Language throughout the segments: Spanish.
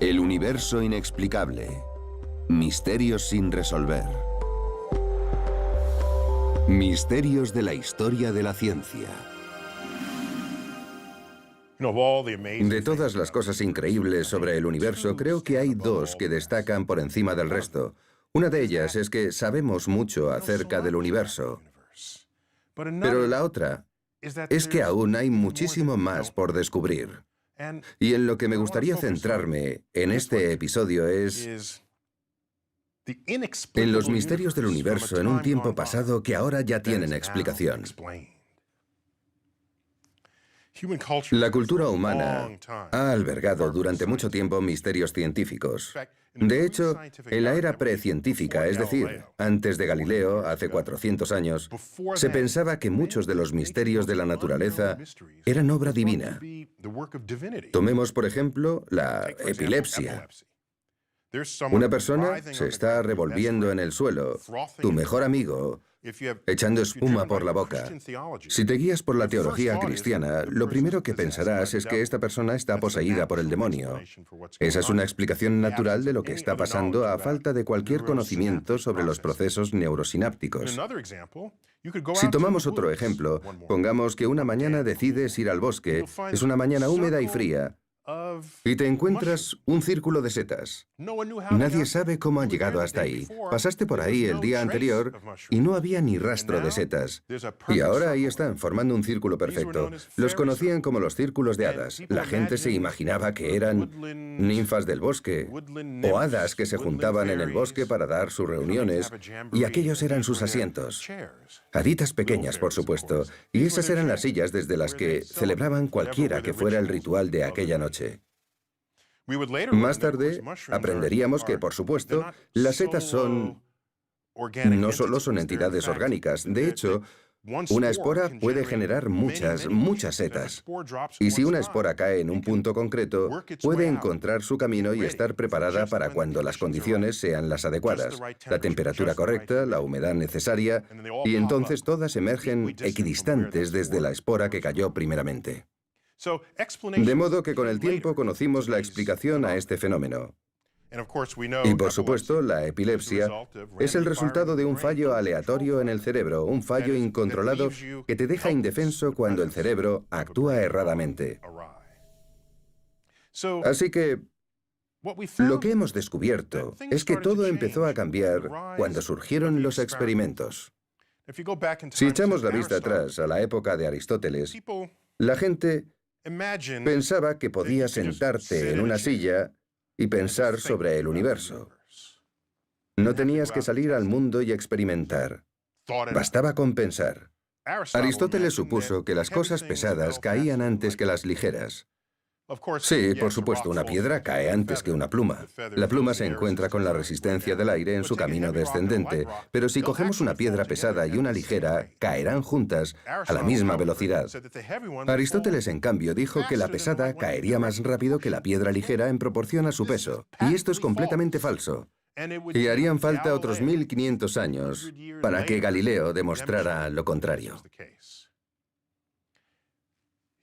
El universo inexplicable. Misterios sin resolver. Misterios de la historia de la ciencia. De todas las cosas increíbles sobre el universo, creo que hay dos que destacan por encima del resto. Una de ellas es que sabemos mucho acerca del universo. Pero la otra es que aún hay muchísimo más por descubrir. Y en lo que me gustaría centrarme en este episodio es en los misterios del universo en un tiempo pasado que ahora ya tienen explicación. La cultura humana ha albergado durante mucho tiempo misterios científicos. De hecho, en la era precientífica, es decir, antes de Galileo, hace 400 años, se pensaba que muchos de los misterios de la naturaleza eran obra divina. Tomemos, por ejemplo, la epilepsia. Una persona se está revolviendo en el suelo, tu mejor amigo, echando espuma por la boca. Si te guías por la teología cristiana, lo primero que pensarás es que esta persona está poseída por el demonio. Esa es una explicación natural de lo que está pasando a falta de cualquier conocimiento sobre los procesos neurosinápticos. Si tomamos otro ejemplo, pongamos que una mañana decides ir al bosque, es una mañana húmeda y fría, y te encuentras un círculo de setas. Nadie sabe cómo han llegado hasta ahí. Pasaste por ahí el día anterior y no había ni rastro de setas. Y ahora ahí están, formando un círculo perfecto. Los conocían como los círculos de hadas. La gente se imaginaba que eran ninfas del bosque o hadas que se juntaban en el bosque para dar sus reuniones, y aquellos eran sus asientos. Haditas pequeñas, por supuesto, y esas eran las sillas desde las que celebraban cualquiera que fuera el ritual de aquella noche. Más tarde aprenderíamos que, por supuesto, las setas no solo son entidades orgánicas. De hecho, una espora puede generar muchas setas. Y si una espora cae en un punto concreto, puede encontrar su camino y estar preparada para cuando las condiciones sean las adecuadas, la temperatura correcta, la humedad necesaria, y entonces todas emergen equidistantes desde la espora que cayó primeramente. De modo que con el tiempo conocimos la explicación a este fenómeno. Y por supuesto, la epilepsia es el resultado de un fallo aleatorio en el cerebro, un fallo incontrolado que te deja indefenso cuando el cerebro actúa erradamente. Así que lo que hemos descubierto es que todo empezó a cambiar cuando surgieron los experimentos. Si echamos la vista atrás a la época de Aristóteles, la gente pensaba que podías sentarte en una silla y pensar sobre el universo. No tenías que salir al mundo y experimentar. Bastaba con pensar. Aristóteles supuso que las cosas pesadas caían antes que las ligeras. Sí, por supuesto, una piedra cae antes que una pluma. La pluma se encuentra con la resistencia del aire en su camino descendente, pero si cogemos una piedra pesada y una ligera, caerán juntas a la misma velocidad. Aristóteles, en cambio, dijo que la pesada caería más rápido que la piedra ligera en proporción a su peso, y esto es completamente falso. Y harían falta otros 1500 años para que Galileo demostrara lo contrario.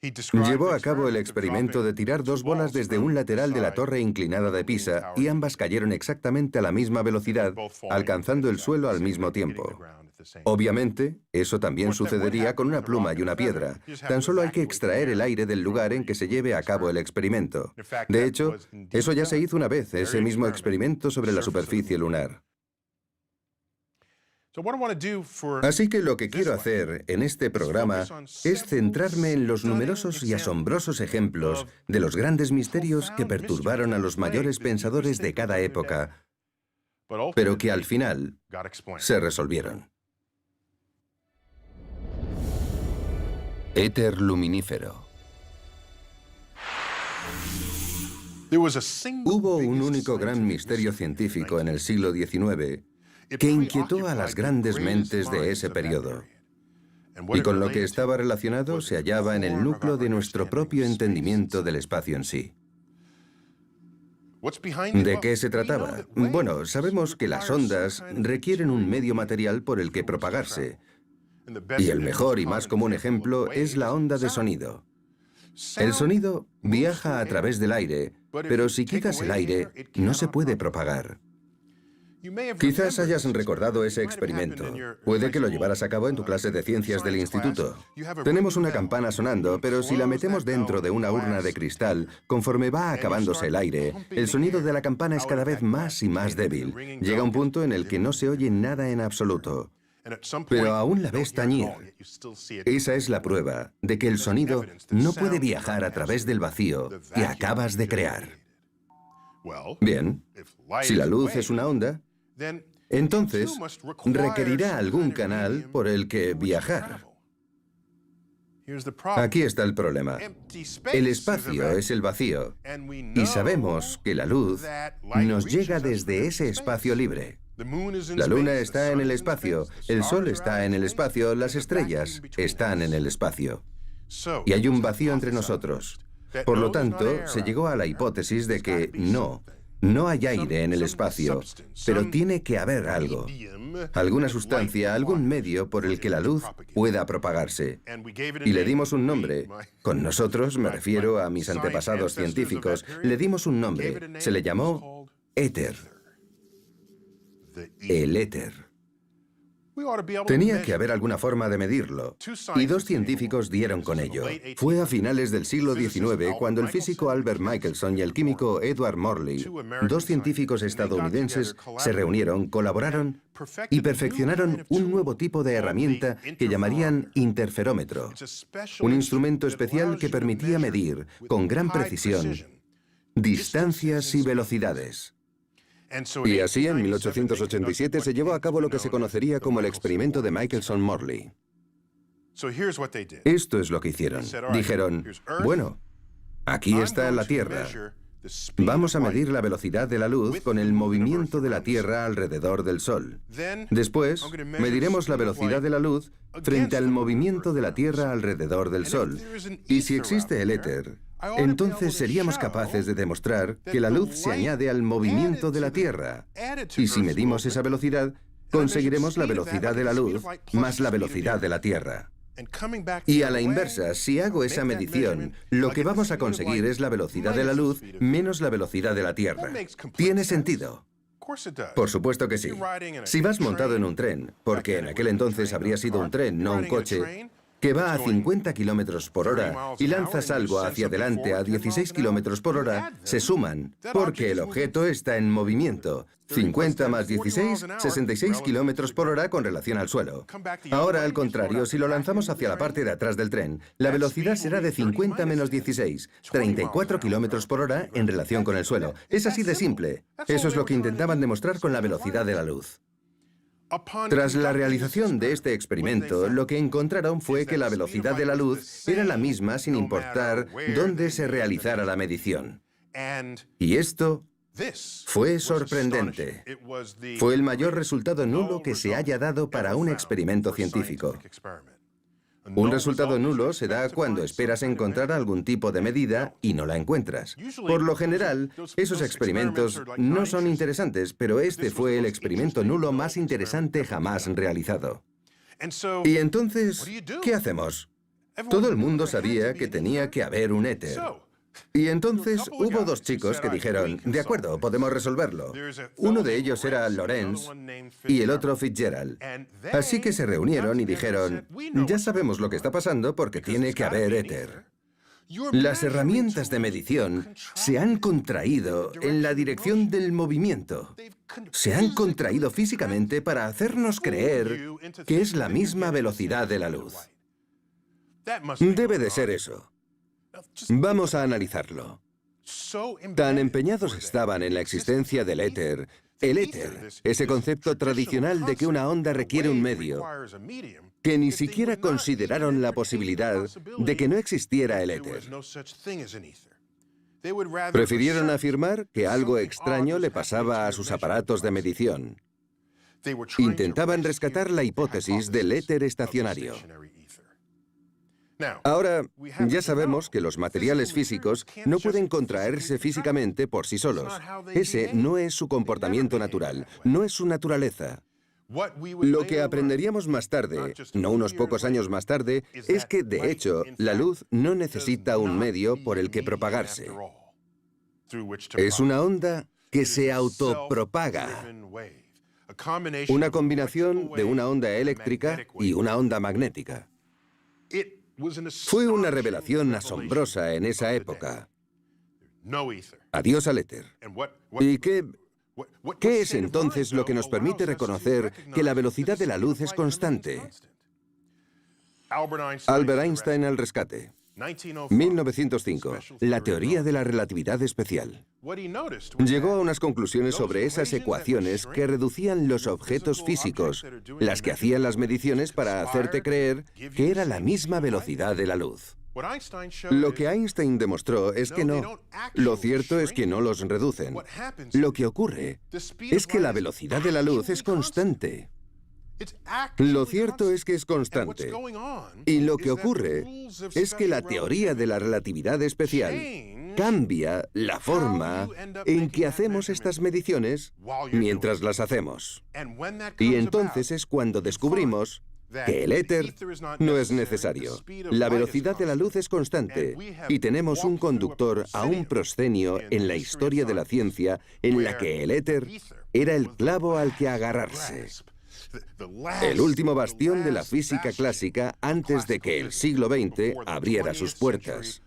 Llevó a cabo el experimento de tirar dos bolas desde un lateral de la torre inclinada de Pisa y ambas cayeron exactamente a la misma velocidad, alcanzando el suelo al mismo tiempo. Obviamente, eso también sucedería con una pluma y una piedra. Tan solo hay que extraer el aire del lugar en que se lleve a cabo el experimento. De hecho, eso ya se hizo una vez, ese mismo experimento sobre la superficie lunar. Así que lo que quiero hacer en este programa es centrarme en los numerosos y asombrosos ejemplos de los grandes misterios que perturbaron a los mayores pensadores de cada época, pero que al final se resolvieron. Éter luminífero. Hubo un único gran misterio científico en el siglo XIX que inquietó a las grandes mentes de ese periodo. Y con lo que estaba relacionado se hallaba en el núcleo de nuestro propio entendimiento del espacio en sí. ¿De qué se trataba? Bueno, sabemos que las ondas requieren un medio material por el que propagarse. Y el mejor y más común ejemplo es la onda de sonido. El sonido viaja a través del aire, pero si quitas el aire, no se puede propagar. Quizás hayas recordado ese experimento. Puede que lo llevaras a cabo en tu clase de ciencias del instituto. Tenemos una campana sonando, pero si la metemos dentro de una urna de cristal, conforme va acabándose el aire, el sonido de la campana es cada vez más y más débil. Llega un punto en el que no se oye nada en absoluto. Pero aún la ves tañir. Esa es la prueba de que el sonido no puede viajar a través del vacío que acabas de crear. Bien, si la luz es una onda, entonces requerirá algún canal por el que viajar. Aquí está el problema. El espacio es el vacío, y sabemos que la luz nos llega desde ese espacio libre. La luna está en el espacio, el sol está en el espacio, las estrellas están en el espacio. Y hay un vacío entre nosotros. Por lo tanto, se llegó a la hipótesis de que no hay aire en el espacio, pero tiene que haber algo. Alguna sustancia, algún medio por el que la luz pueda propagarse. Y le dimos un nombre. Con nosotros, me refiero a mis antepasados científicos, le dimos un nombre. Se le llamó éter. El éter. Tenía que haber alguna forma de medirlo, y dos científicos dieron con ello. Fue a finales del siglo XIX cuando el físico Albert Michelson y el químico Edward Morley, dos científicos estadounidenses, se reunieron, colaboraron y perfeccionaron un nuevo tipo de herramienta que llamarían interferómetro, un instrumento especial que permitía medir, con gran precisión, distancias y velocidades. Y así, en 1887, se llevó a cabo lo que se conocería como el experimento de Michelson-Morley. Esto es lo que hicieron. Dijeron, bueno, aquí está la Tierra. Vamos a medir la velocidad de la luz con el movimiento de la Tierra alrededor del Sol. Después, mediremos la velocidad de la luz frente al movimiento de la Tierra alrededor del Sol. Y si existe el éter, entonces seríamos capaces de demostrar que la luz se añade al movimiento de la Tierra. Y si medimos esa velocidad, conseguiremos la velocidad de la luz más la velocidad de la Tierra. Y a la inversa, si hago esa medición, lo que vamos a conseguir es la velocidad de la luz menos la velocidad de la Tierra. ¿Tiene sentido? Por supuesto que sí. Si vas montado en un tren, porque en aquel entonces habría sido un tren, no un coche, que va a 50 kilómetros por hora y lanzas algo hacia adelante a 16 kilómetros por hora, se suman, porque el objeto está en movimiento. 50 más 16, 66 kilómetros por hora con relación al suelo. Ahora, al contrario, si lo lanzamos hacia la parte de atrás del tren, la velocidad será de 50 menos 16, 34 kilómetros por hora en relación con el suelo. Es así de simple. Eso es lo que intentaban demostrar con la velocidad de la luz. Tras la realización de este experimento, lo que encontraron fue que la velocidad de la luz era la misma sin importar dónde se realizara la medición. Y esto fue sorprendente. Fue el mayor resultado nulo que se haya dado para un experimento científico. Un resultado nulo se da cuando esperas encontrar algún tipo de medida y no la encuentras. Por lo general, esos experimentos no son interesantes, pero este fue el experimento nulo más interesante jamás realizado. Y entonces, ¿qué hacemos? Todo el mundo sabía que tenía que haber un éter. Y entonces hubo dos chicos que dijeron, de acuerdo, podemos resolverlo. Uno de ellos era Lorentz y el otro Fitzgerald. Así que se reunieron y dijeron, ya sabemos lo que está pasando porque tiene que haber éter. Las herramientas de medición se han contraído en la dirección del movimiento. Se han contraído físicamente para hacernos creer que es la misma velocidad de la luz. Debe de ser eso. Vamos a analizarlo. Tan empeñados estaban en la existencia del éter, el éter, ese concepto tradicional de que una onda requiere un medio, que ni siquiera consideraron la posibilidad de que no existiera el éter. Prefirieron afirmar que algo extraño le pasaba a sus aparatos de medición. Intentaban rescatar la hipótesis del éter estacionario. Ahora, ya sabemos que los materiales físicos no pueden contraerse físicamente por sí solos. Ese no es su comportamiento natural, no es su naturaleza. Lo que aprenderíamos más tarde, no unos pocos años más tarde, es que, de hecho, la luz no necesita un medio por el que propagarse. Es una onda que se autopropaga. Una combinación de una onda eléctrica y una onda magnética. Fue una revelación asombrosa en esa época. Adiós al éter. ¿Y qué es entonces lo que nos permite reconocer que la velocidad de la luz es constante? Albert Einstein al rescate. 1905. La teoría de la relatividad especial. Llegó a unas conclusiones sobre esas ecuaciones que reducían los objetos físicos, las que hacían las mediciones para hacerte creer que era la misma velocidad de la luz. Lo que Einstein demostró es que no. Lo cierto es que no los reducen. Lo que ocurre es que la velocidad de la luz es constante. Lo cierto es que es constante. Y lo que ocurre es que la teoría de la relatividad especial cambia la forma en que hacemos estas mediciones mientras las hacemos. Y entonces es cuando descubrimos que el éter no es necesario. La velocidad de la luz es constante y tenemos un conductor a un proscenio en la historia de la ciencia en la que el éter era el clavo al que agarrarse. El último bastión de la física clásica antes de que el siglo XX abriera sus puertas.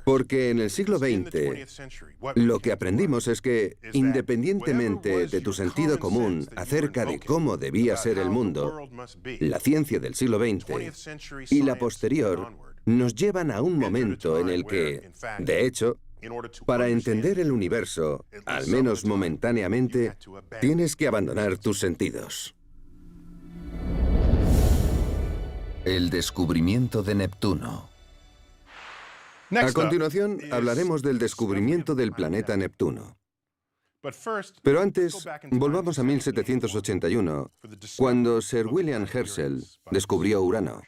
Porque en el siglo XX lo que aprendimos es que, independientemente de tu sentido común acerca de cómo debía ser el mundo, la ciencia del siglo XX y la posterior nos llevan a un momento en el que, de hecho, para entender el universo, al menos momentáneamente, tienes que abandonar tus sentidos. El descubrimiento de Neptuno. A continuación, hablaremos del descubrimiento del planeta Neptuno. Pero antes, volvamos a 1781, cuando Sir William Herschel descubrió Urano.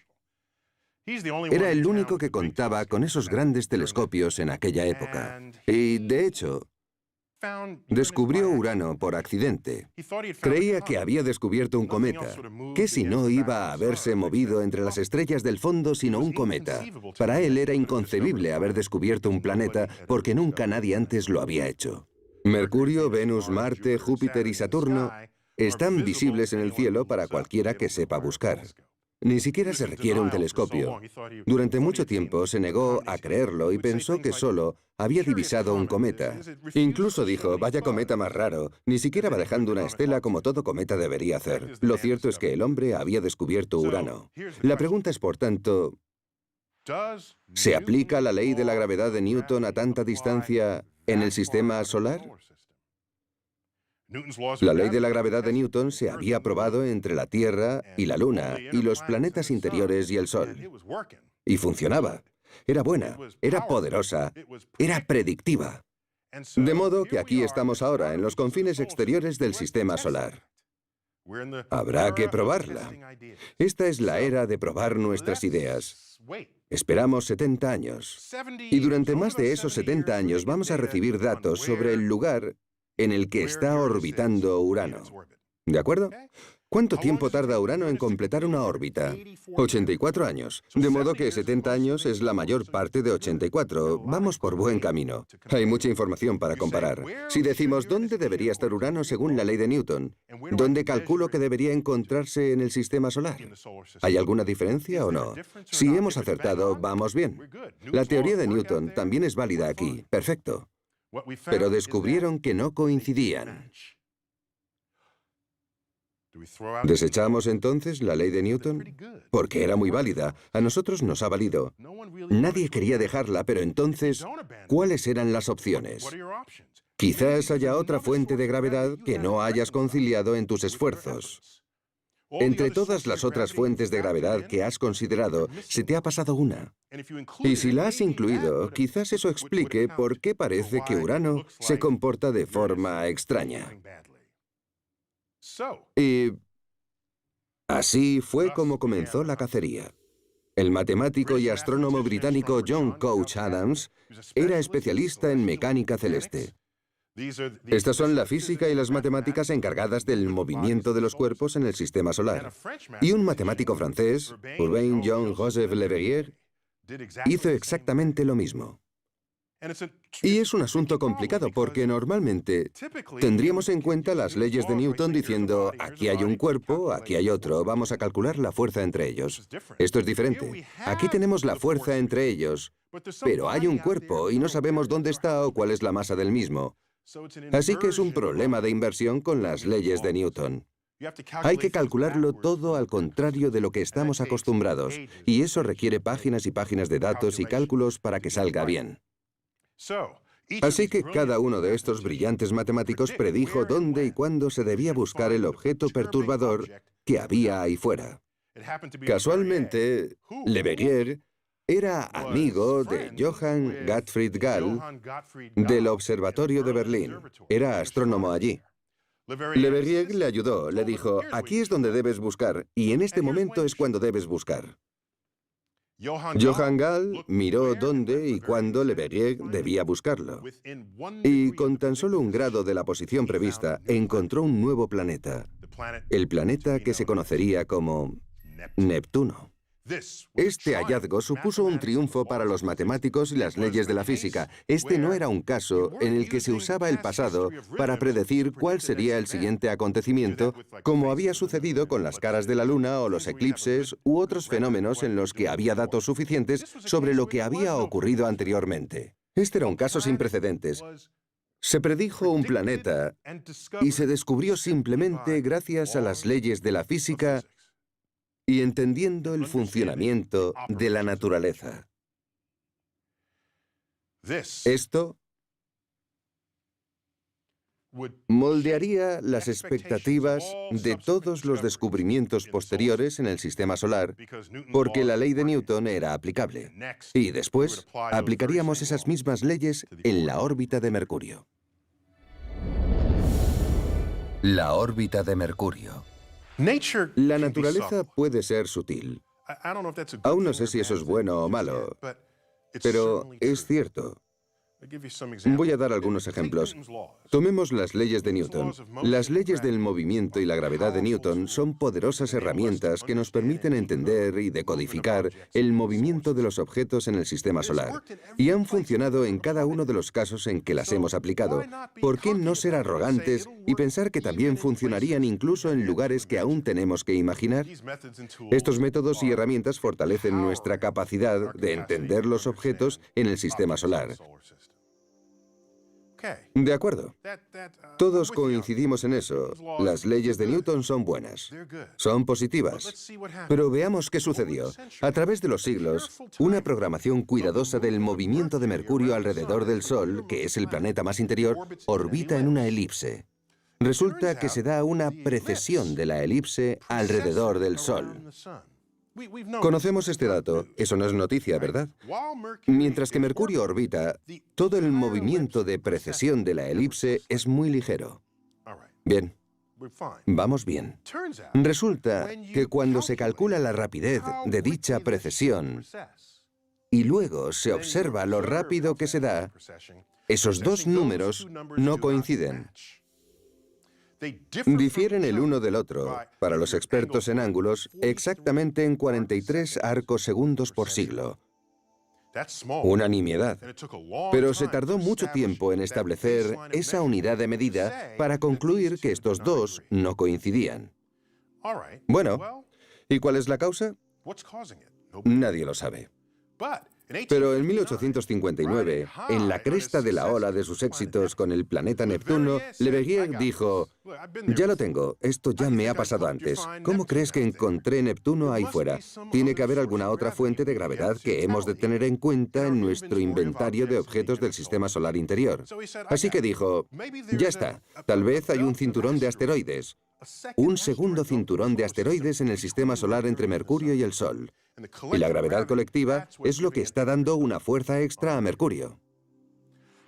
Era el único que contaba con esos grandes telescopios en aquella época. Y, de hecho, descubrió Urano por accidente. Creía que había descubierto un cometa, que si no iba a haberse movido entre las estrellas del fondo sino un cometa. Para él era inconcebible haber descubierto un planeta porque nunca nadie antes lo había hecho. Mercurio, Venus, Marte, Júpiter y Saturno están visibles en el cielo para cualquiera que sepa buscar. Ni siquiera se requiere un telescopio. Durante mucho tiempo se negó a creerlo y pensó que solo había divisado un cometa. Incluso dijo, vaya cometa más raro, ni siquiera va dejando una estela como todo cometa debería hacer. Lo cierto es que el hombre había descubierto Urano. La pregunta es, por tanto, ¿se aplica la ley de la gravedad de Newton a tanta distancia en el sistema solar? La ley de la gravedad de Newton se había probado entre la Tierra y la Luna y los planetas interiores y el Sol. Y funcionaba. Era buena, era poderosa, era predictiva. De modo que aquí estamos ahora, en los confines exteriores del sistema solar. Habrá que probarla. Esta es la era de probar nuestras ideas. Esperamos 70 años. Y durante más de esos 70 años vamos a recibir datos sobre el lugar en el que está orbitando Urano. ¿De acuerdo? ¿Cuánto tiempo tarda Urano en completar una órbita? 84 años. De modo que 70 años es la mayor parte de 84. Vamos por buen camino. Hay mucha información para comparar. Si decimos dónde debería estar Urano según la ley de Newton, ¿dónde calculo que debería encontrarse en el sistema solar? ¿Hay alguna diferencia o no? Si hemos acertado, vamos bien. La teoría de Newton también es válida aquí. Perfecto. Pero descubrieron que no coincidían. ¿Desechamos entonces la ley de Newton? Porque era muy válida. A nosotros nos ha valido. Nadie quería dejarla, pero entonces, ¿cuáles eran las opciones? Quizás haya otra fuente de gravedad que no hayas conciliado en tus esfuerzos. Entre todas las otras fuentes de gravedad que has considerado, se te ha pasado una. Y si la has incluido, quizás eso explique por qué parece que Urano se comporta de forma extraña. Y así fue como comenzó la cacería. El matemático y astrónomo británico John Couch Adams era especialista en mecánica celeste. Estas son la física y las matemáticas encargadas del movimiento de los cuerpos en el sistema solar. Y un matemático francés, Urbain Jean-Joseph Leverrier, hizo exactamente lo mismo. Y es un asunto complicado porque normalmente tendríamos en cuenta las leyes de Newton diciendo, aquí hay un cuerpo, aquí hay otro, vamos a calcular la fuerza entre ellos. Esto es diferente. Aquí tenemos la fuerza entre ellos, pero hay un cuerpo y no sabemos dónde está o cuál es la masa del mismo. Así que es un problema de inversión con las leyes de Newton. Hay que calcularlo todo al contrario de lo que estamos acostumbrados, y eso requiere páginas y páginas de datos y cálculos para que salga bien. Así que cada uno de estos brillantes matemáticos predijo dónde y cuándo se debía buscar el objeto perturbador que había ahí fuera. Casualmente, Leverrier era amigo de Johann Gottfried Gall del Observatorio de Berlín. Era astrónomo allí. Leverrier le ayudó, le dijo, aquí es donde debes buscar, y en este momento es cuando debes buscar. Johann Gall miró dónde y cuándo Leverrier debía buscarlo. Y con tan solo un grado de la posición prevista, encontró un nuevo planeta. El planeta que se conocería como Neptuno. Este hallazgo supuso un triunfo para los matemáticos y las leyes de la física. Este no era un caso en el que se usaba el pasado para predecir cuál sería el siguiente acontecimiento, como había sucedido con las caras de la luna o los eclipses u otros fenómenos en los que había datos suficientes sobre lo que había ocurrido anteriormente. Este era un caso sin precedentes. Se predijo un planeta y se descubrió simplemente gracias a las leyes de la física y entendiendo el funcionamiento de la naturaleza. Esto moldearía las expectativas de todos los descubrimientos posteriores en el sistema solar, porque la ley de Newton era aplicable. Y después, aplicaríamos esas mismas leyes en la órbita de Mercurio. La órbita de Mercurio. La naturaleza puede ser sutil. Aún no sé si eso es bueno o malo, pero es cierto. Voy a dar algunos ejemplos. Tomemos las leyes de Newton. Las leyes del movimiento y la gravedad de Newton son poderosas herramientas que nos permiten entender y decodificar el movimiento de los objetos en el sistema solar. Y han funcionado en cada uno de los casos en que las hemos aplicado. ¿Por qué no ser arrogantes y pensar que también funcionarían incluso en lugares que aún tenemos que imaginar? Estos métodos y herramientas fortalecen nuestra capacidad de entender los objetos en el sistema solar. De acuerdo. Todos coincidimos en eso. Las leyes de Newton son buenas. Son positivas. Pero veamos qué sucedió. A través de los siglos, una programación cuidadosa del movimiento de Mercurio alrededor del Sol, que es el planeta más interior, orbita en una elipse. Resulta que se da una precesión de la elipse alrededor del Sol. Conocemos este dato. Eso no es noticia, ¿verdad? Mientras que Mercurio orbita, todo el movimiento de precesión de la elipse es muy ligero. Bien. Vamos bien. Resulta que cuando se calcula la rapidez de dicha precesión y luego se observa lo rápido que se da, esos dos números no coinciden. Difieren el uno del otro, para los expertos en ángulos, exactamente en 43 arcos segundos por siglo. Una nimiedad. Pero se tardó mucho tiempo en establecer esa unidad de medida para concluir que estos dos no coincidían. Bueno, ¿y cuál es la causa? Nadie lo sabe. Pero en 1859, en la cresta de la ola de sus éxitos con el planeta Neptuno, Leverrier dijo, ya lo tengo, esto ya me ha pasado antes. ¿Cómo crees que encontré Neptuno ahí fuera? Tiene que haber alguna otra fuente de gravedad que hemos de tener en cuenta en nuestro inventario de objetos del sistema solar interior. Así que dijo, ya está, tal vez hay un cinturón de asteroides. Un segundo cinturón de asteroides en el sistema solar entre Mercurio y el Sol. Y la gravedad colectiva es lo que está dando una fuerza extra a Mercurio.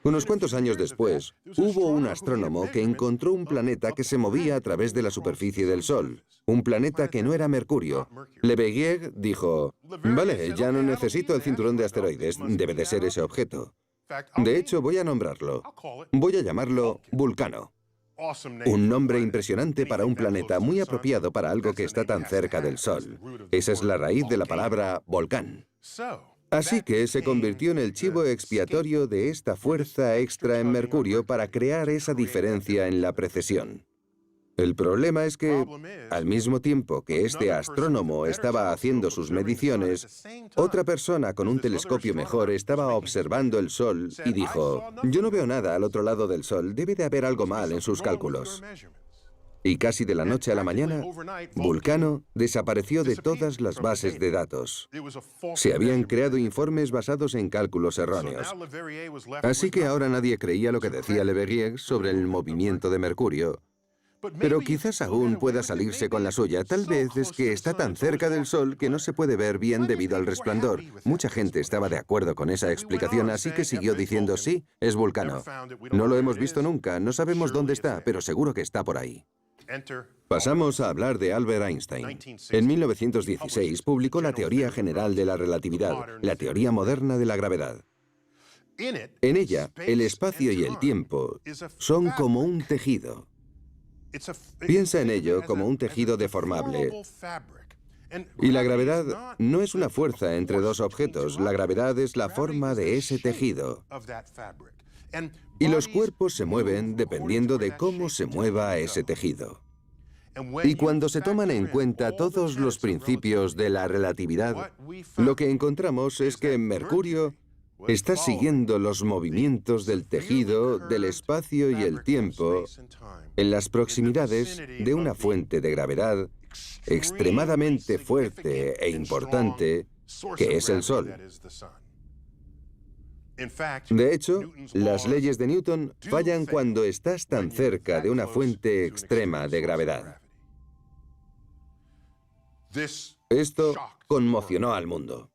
Unos cuantos años después, hubo un astrónomo que encontró un planeta que se movía a través de la superficie del Sol. Un planeta que no era Mercurio. Leverrier dijo, vale, ya no necesito el cinturón de asteroides, debe de ser ese objeto. De hecho, voy a nombrarlo. Voy a llamarlo Vulcano. Un nombre impresionante para un planeta, muy apropiado para algo que está tan cerca del Sol. Esa es la raíz de la palabra volcán. Así que se convirtió en el chivo expiatorio de esta fuerza extra en Mercurio para crear esa diferencia en la precesión. El problema es que, al mismo tiempo que este astrónomo estaba haciendo sus mediciones, otra persona con un telescopio mejor estaba observando el Sol y dijo: «Yo no veo nada al otro lado del Sol, debe de haber algo mal en sus cálculos». Y casi de la noche a la mañana, Vulcano desapareció de todas las bases de datos. Se habían creado informes basados en cálculos erróneos. Así que ahora nadie creía lo que decía Leverrier sobre el movimiento de Mercurio. Pero quizás aún pueda salirse con la suya. Tal vez es que está tan cerca del Sol que no se puede ver bien debido al resplandor. Mucha gente estaba de acuerdo con esa explicación, así que siguió diciendo: «Sí, es Vulcano. No lo hemos visto nunca, no sabemos dónde está, pero seguro que está por ahí». Pasamos a hablar de Albert Einstein. En 1916 publicó la teoría general de la relatividad, la teoría moderna de la gravedad. En ella, el espacio y el tiempo son como un tejido. Piensa en ello como un tejido deformable. Y la gravedad no es una fuerza entre dos objetos, la gravedad es la forma de ese tejido. Y los cuerpos se mueven dependiendo de cómo se mueva ese tejido. Y cuando se toman en cuenta todos los principios de la relatividad, lo que encontramos es que Mercurio está siguiendo los movimientos del tejido, del espacio y el tiempo en las proximidades de una fuente de gravedad extremadamente fuerte e importante, que es el Sol. De hecho, las leyes de Newton fallan cuando estás tan cerca de una fuente extrema de gravedad. Esto conmocionó al mundo.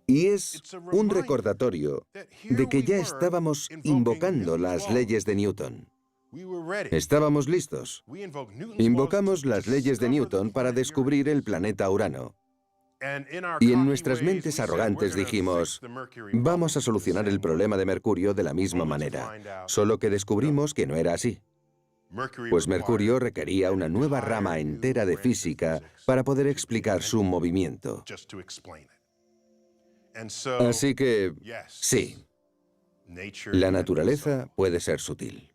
Y es un recordatorio de que ya estábamos invocando las leyes de Newton. Estábamos listos. Invocamos las leyes de Newton para descubrir el planeta Urano. Y en nuestras mentes arrogantes dijimos: «Vamos a solucionar el problema de Mercurio de la misma manera», solo que descubrimos que no era así. Pues Mercurio requería una nueva rama entera de física para poder explicar su movimiento. Así que, sí, la naturaleza puede ser sutil.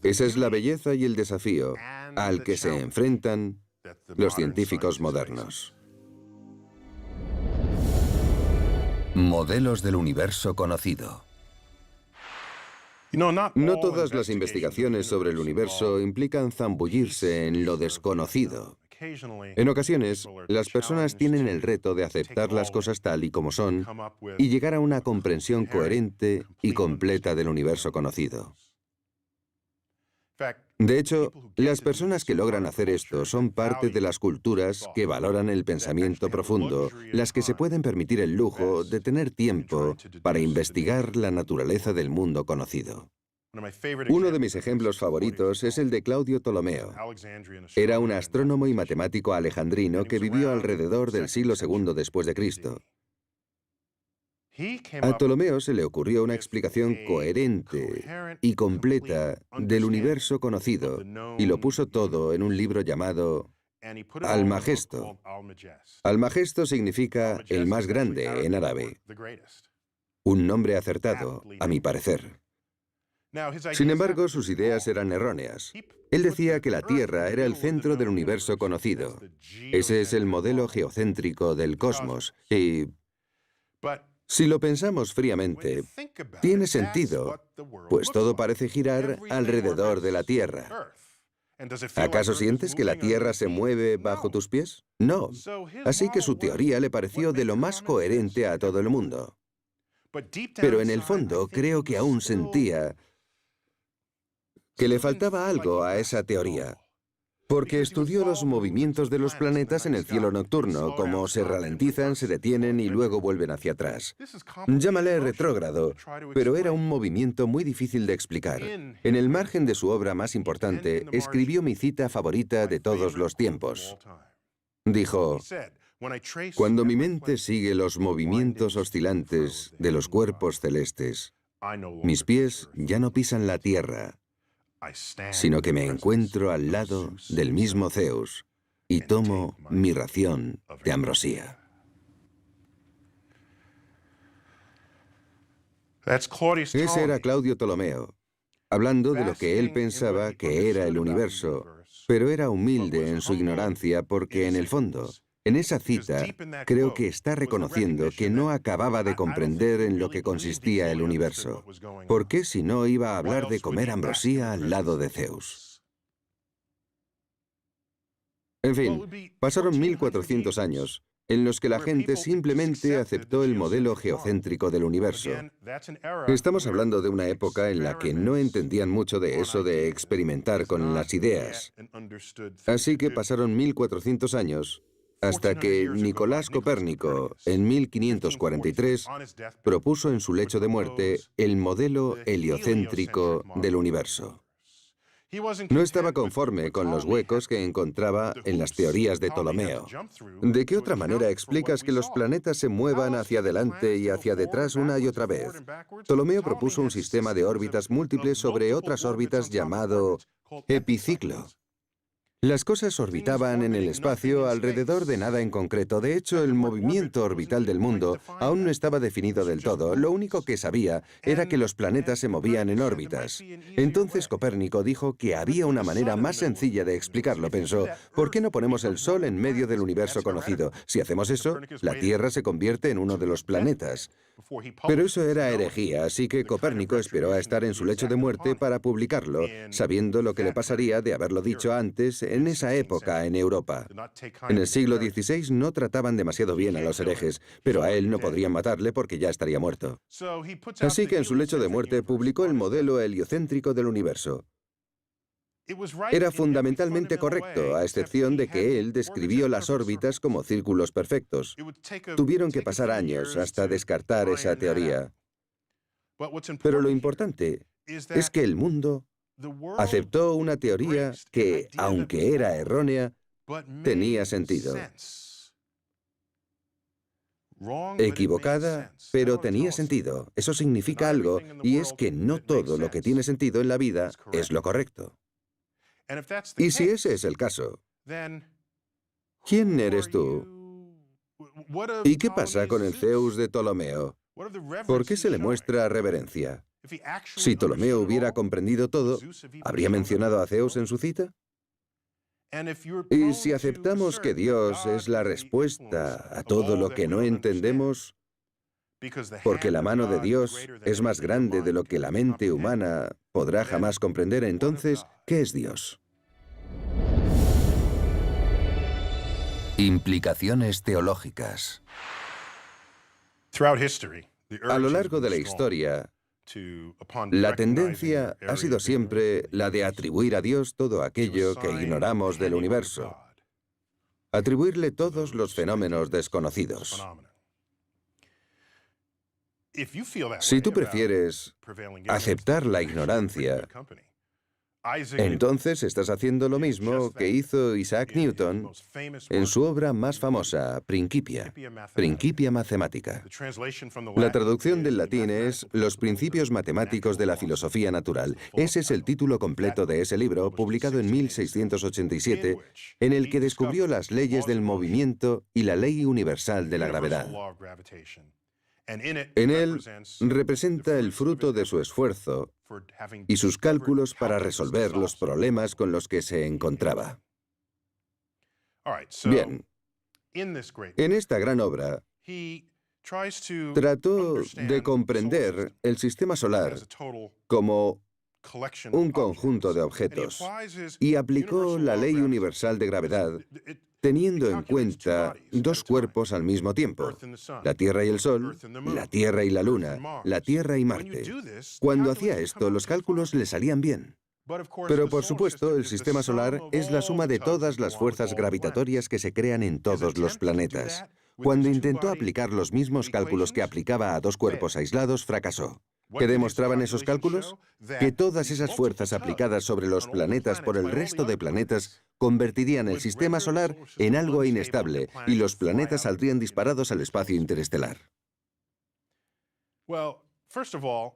Esa es la belleza y el desafío al que se enfrentan los científicos modernos. Modelos del universo conocido. No todas las investigaciones sobre el universo implican zambullirse en lo desconocido. En ocasiones, las personas tienen el reto de aceptar las cosas tal y como son y llegar a una comprensión coherente y completa del universo conocido. De hecho, las personas que logran hacer esto son parte de las culturas que valoran el pensamiento profundo, las que se pueden permitir el lujo de tener tiempo para investigar la naturaleza del mundo conocido. Uno de mis ejemplos favoritos es el de Claudio Ptolomeo. Era un astrónomo y matemático alejandrino que vivió alrededor del siglo II después de Cristo. A Ptolomeo se le ocurrió una explicación coherente y completa del universo conocido y lo puso todo en un libro llamado Almagesto. Almagesto significa el más grande en árabe. Un nombre acertado, a mi parecer. Sin embargo, sus ideas eran erróneas. Él decía que la Tierra era el centro del universo conocido. Ese es el modelo geocéntrico del cosmos. Y si lo pensamos fríamente, tiene sentido, pues todo parece girar alrededor de la Tierra. ¿Acaso sientes que la Tierra se mueve bajo tus pies? No. Así que su teoría le pareció de lo más coherente a todo el mundo. Pero en el fondo creo que aún sentía que le faltaba algo a esa teoría, porque estudió los movimientos de los planetas en el cielo nocturno, cómo se ralentizan, se detienen y luego vuelven hacia atrás. Llámale retrógrado, pero era un movimiento muy difícil de explicar. En el margen de su obra más importante, escribió mi cita favorita de todos los tiempos. Dijo: Cuando mi mente sigue los movimientos oscilantes de los cuerpos celestes, mis pies ya no pisan la tierra, sino que me encuentro al lado del mismo Zeus y tomo mi ración de ambrosía. Ese era Claudio Ptolomeo, hablando de lo que él pensaba que era el universo, pero era humilde en su ignorancia porque, en el fondo, en esa cita, creo que está reconociendo que no acababa de comprender en lo que consistía el universo. ¿Por qué si no iba a hablar de comer ambrosía al lado de Zeus? En fin, pasaron 1400 años en los que la gente simplemente aceptó el modelo geocéntrico del universo. Estamos hablando de una época en la que no entendían mucho de eso de experimentar con las ideas. Así que pasaron 1400 años hasta que Nicolás Copérnico, en 1543, propuso en su lecho de muerte el modelo heliocéntrico del universo. No estaba conforme con los huecos que encontraba en las teorías de Ptolomeo. ¿De qué otra manera explicas que los planetas se muevan hacia adelante y hacia detrás una y otra vez? Ptolomeo propuso un sistema de órbitas múltiples sobre otras órbitas llamado epiciclo. Las cosas orbitaban en el espacio alrededor de nada en concreto. De hecho, el movimiento orbital del mundo aún no estaba definido del todo. Lo único que sabía era que los planetas se movían en órbitas. Entonces Copérnico dijo que había una manera más sencilla de explicarlo. Pensó, ¿por qué no ponemos el Sol en medio del universo conocido? Si hacemos eso, la Tierra se convierte en uno de los planetas. Pero eso era herejía, así que Copérnico esperó a estar en su lecho de muerte para publicarlo, sabiendo lo que le pasaría de haberlo dicho antes en esa época en Europa. En el siglo XVI no trataban demasiado bien a los herejes, pero a él no podrían matarle porque ya estaría muerto. Así que en su lecho de muerte publicó el modelo heliocéntrico del universo. Era fundamentalmente correcto, a excepción de que él describió las órbitas como círculos perfectos. Tuvieron que pasar años hasta descartar esa teoría. Pero lo importante es que el mundo aceptó una teoría que, aunque era errónea, tenía sentido. Equivocada, pero tenía sentido. Eso significa algo, y es que no todo lo que tiene sentido en la vida es lo correcto. Y si ese es el caso, ¿quién eres tú? ¿Y qué pasa con el Zeus de Ptolomeo? ¿Por qué se le muestra reverencia? Si Ptolomeo hubiera comprendido todo, ¿habría mencionado a Zeus en su cita? Y si aceptamos que Dios es la respuesta a todo lo que no entendemos, porque la mano de Dios es más grande de lo que la mente humana podrá jamás comprender, entonces, ¿qué es Dios? Implicaciones teológicas. A lo largo de la historia, la tendencia ha sido siempre la de atribuir a Dios todo aquello que ignoramos del universo. Atribuirle todos los fenómenos desconocidos. Si tú prefieres aceptar la ignorancia, entonces estás haciendo lo mismo que hizo Isaac Newton en su obra más famosa, Principia, Principia Mathematica. La traducción del latín es Los principios matemáticos de la filosofía natural. Ese es el título completo de ese libro, publicado en 1687, en el que descubrió las leyes del movimiento y la ley universal de la gravedad. En él representa el fruto de su esfuerzo y sus cálculos para resolver los problemas con los que se encontraba. Bien, en esta gran obra, trató de comprender el sistema solar como un conjunto de objetos y aplicó la ley universal de gravedad teniendo en cuenta dos cuerpos al mismo tiempo, la Tierra y el Sol, la Tierra y la Luna, la Tierra y Marte. Cuando hacía esto, los cálculos le salían bien. Pero por supuesto, el sistema solar es la suma de todas las fuerzas gravitatorias que se crean en todos los planetas. Cuando intentó aplicar los mismos cálculos que aplicaba a dos cuerpos aislados, fracasó. ¿Qué demostraban esos cálculos? Que todas esas fuerzas aplicadas sobre los planetas por el resto de planetas convertirían el sistema solar en algo inestable y los planetas saldrían disparados al espacio interestelar.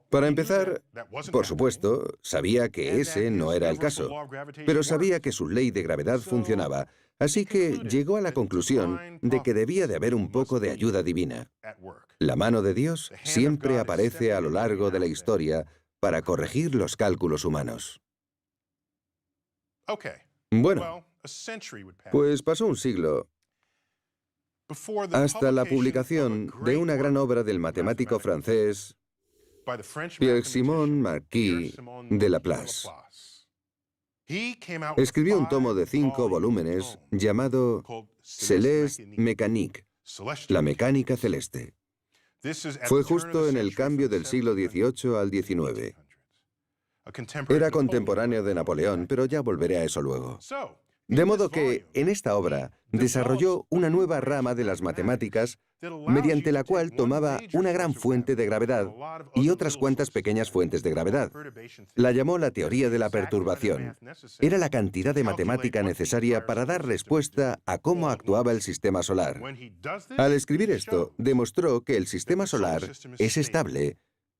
Para empezar, por supuesto, sabía que ese no era el caso, pero sabía que su ley de gravedad funcionaba, así que llegó a la conclusión de que debía de haber un poco de ayuda divina. La mano de Dios siempre aparece a lo largo de la historia para corregir los cálculos humanos. Bueno, pues pasó un siglo hasta la publicación de una gran obra del matemático francés Pierre-Simon Marquis de Laplace. Escribió un tomo de 5 volúmenes llamado Céleste Mécanique, la mecánica celeste. Fue justo en el cambio del siglo XVIII al XIX. Era contemporáneo de Napoleón, pero ya volveré a eso luego. De modo que, en esta obra, desarrolló una nueva rama de las matemáticas mediante la cual tomaba una gran fuente de gravedad y otras cuantas pequeñas fuentes de gravedad. La llamó la teoría de la perturbación. Era la cantidad de matemática necesaria para dar respuesta a cómo actuaba el sistema solar. Al escribir esto, demostró que el sistema solar es estable,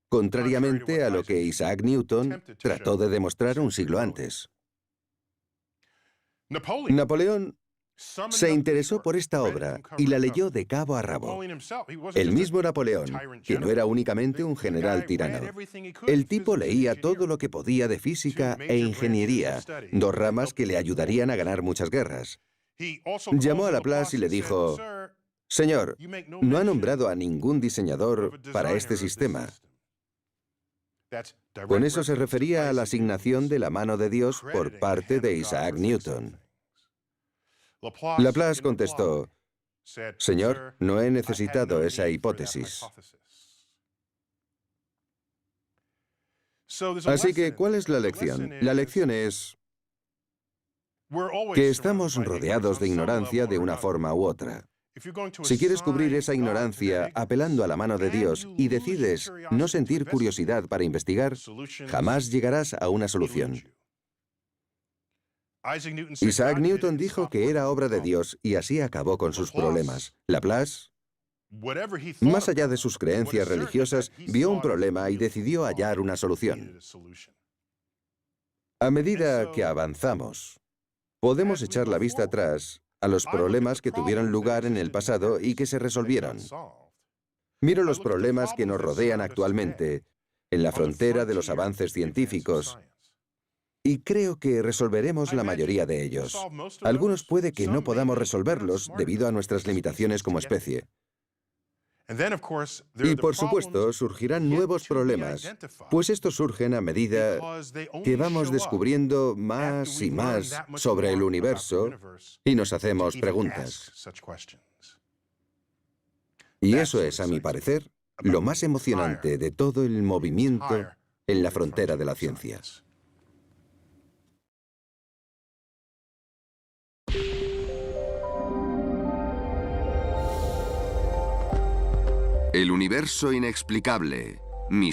contrariamente a lo que Isaac Newton trató de demostrar un siglo antes. Napoleón se interesó por esta obra y la leyó de cabo a rabo. El mismo Napoleón, que no era únicamente un general tirano. El tipo leía todo lo que podía de física e ingeniería, dos ramas que le ayudarían a ganar muchas guerras. Llamó a Laplace y le dijo: «Señor, no ha nombrado a ningún diseñador para este sistema». Con eso se refería a la asignación de la mano de Dios por parte de Isaac Newton. Laplace contestó: «Señor, no he necesitado esa hipótesis». Así que, ¿cuál es la lección? La lección es que estamos rodeados de ignorancia de una forma u otra. Si quieres cubrir esa ignorancia apelando a la mano de Dios y decides no sentir curiosidad para investigar, jamás llegarás a una solución. Isaac Newton dijo que era obra de Dios y así acabó con sus problemas. Laplace, más allá de sus creencias religiosas, vio un problema y decidió hallar una solución. A medida que avanzamos, podemos echar la vista atrás a los problemas que tuvieron lugar en el pasado y que se resolvieron. Miro los problemas que nos rodean actualmente, en la frontera de los avances científicos, y creo que resolveremos la mayoría de ellos. Algunos puede que no podamos resolverlos debido a nuestras limitaciones como especie. Y por supuesto, surgirán nuevos problemas, pues estos surgen a medida que vamos descubriendo más y más sobre el universo y nos hacemos preguntas. Y eso es, a mi parecer, lo más emocionante de todo el movimiento en la frontera de la ciencia. El universo inexplicable.